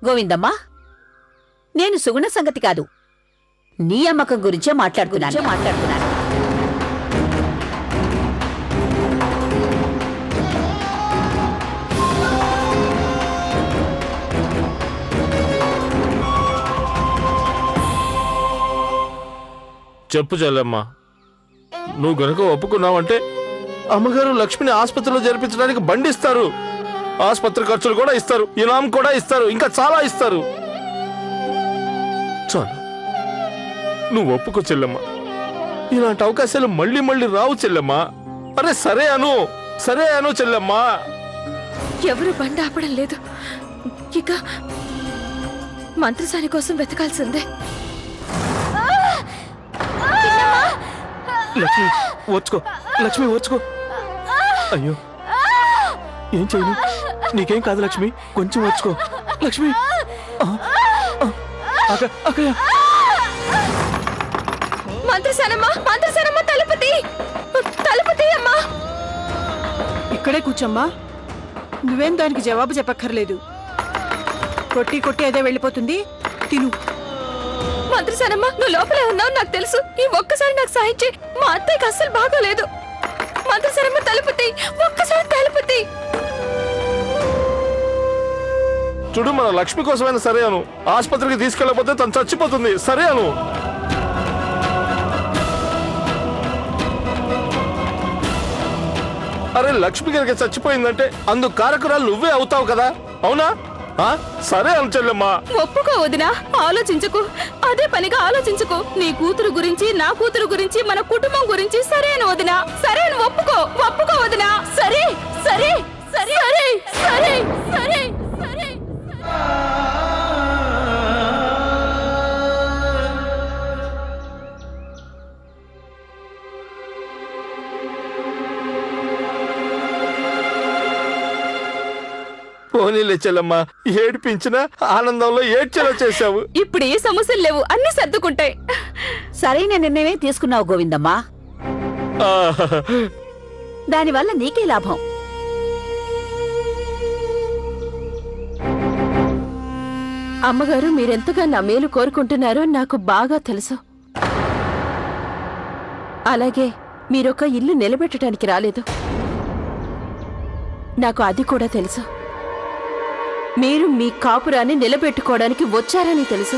గోవిందమ్మా, నేను సుగుణ సంగతి కాదు, నీ అమ్మకం గురించే మాట్లాడుతున్నాను. చెప్పు చెల్లెమ్మా, నువ్వు గనుక ఒప్పుకున్నావంటే అమ్మగారు లక్ష్మిని ఆసుపత్రిలో జరిపించడానికి బండిస్తారు, ఆసుపత్రి ఖర్చులు కూడా ఇస్తారు, ఇనాం కూడా ఇస్తారు, ఇంకా చాలా ఇస్తారు. చాలు, నువ్వు ఒప్పుకో చెల్లెమ్మా. ఇలాంటి అవకాశాలు మళ్ళీ మళ్ళీ రావు చెల్లెమ్మా. అరే సరే అను చెల్లెమ్మా. ఎవరు బండి ఆపడం లేదు, ఇక మంత్రసాని కోసం వెతకాల్సిందే. లక్ష్మి వచ్చుకో. అయ్యో, ఏం చేయను, నీకేం కాదు లక్ష్మి, కొంచెం వచ్చుకో లక్ష్మి. అక్కయ్య, మంత్రసానమ్మ, తలుపుతి అమ్మా. ఇక్కడే కూర్చోమ్మా, నువ్వేం దానికి జవాబు చెప్పక్కర్లేదు. కొట్టి అదే వెళ్ళిపోతుంది, తిను. మంత్రసానమ్మ, నువ్వు లోపలే ఉన్నావు నాకు తెలుసు. ఈ ఒక్కసారి నాకు సాయం చేయి, మా అత్తయ్యకి అస్సలు బాగోలేదు. మంత్రసానమ్మ, తలుపుతి, ఒక్కసారి తలుపుతి. చూడు, మన లక్ష్మి కోసమైనా సరే అను. ఆసుపత్రికి తీసుకెళ్ళకపోతే తను చచ్చిపోతుంది. సరే అను. అరే, లక్ష్మి కనుక చచ్చిపోయిందంటే అందుకు కారకురాలు నువ్వే అవుతావు కదా, అవునా? సరే అను చెల్లెమ్మా. ఒప్పుకో వదినా, ఆలోచించకు, అదే పనిగా ఆలోచించకు. నీ కూతురు గురించి, నా కూతురు గురించి, మన కుటుంబం గురించి సరే అని వదినా, సరే అని ఒప్పుకో వదినా. సరే సరే సరే సరే సరే సరే సరే. పోనీలే చెల్లమ్మా, ఏడిపించినా ఆనందంలో ఏడ్చేలా చేశావు. ఇప్పుడు ఏ సమస్యలు లేవు, అన్ని సర్దుకుంటాయి. సరైన నిర్ణయమే తీసుకున్నావు గోవిందమ్మా. దానివల్ల నీకే లాభం. అమ్మగారు, మీరెంతగా నా మేలు కోరుకుంటున్నారో నాకు బాగా తెలుసు. అలాగే మీరొక ఇల్లు నిలబెట్టడానికి రాలేదు, నాకు అది కూడా తెలుసు. మీరు మీ కాపురాన్ని నిలబెట్టుకోవడానికి వచ్చారని తెలుసు.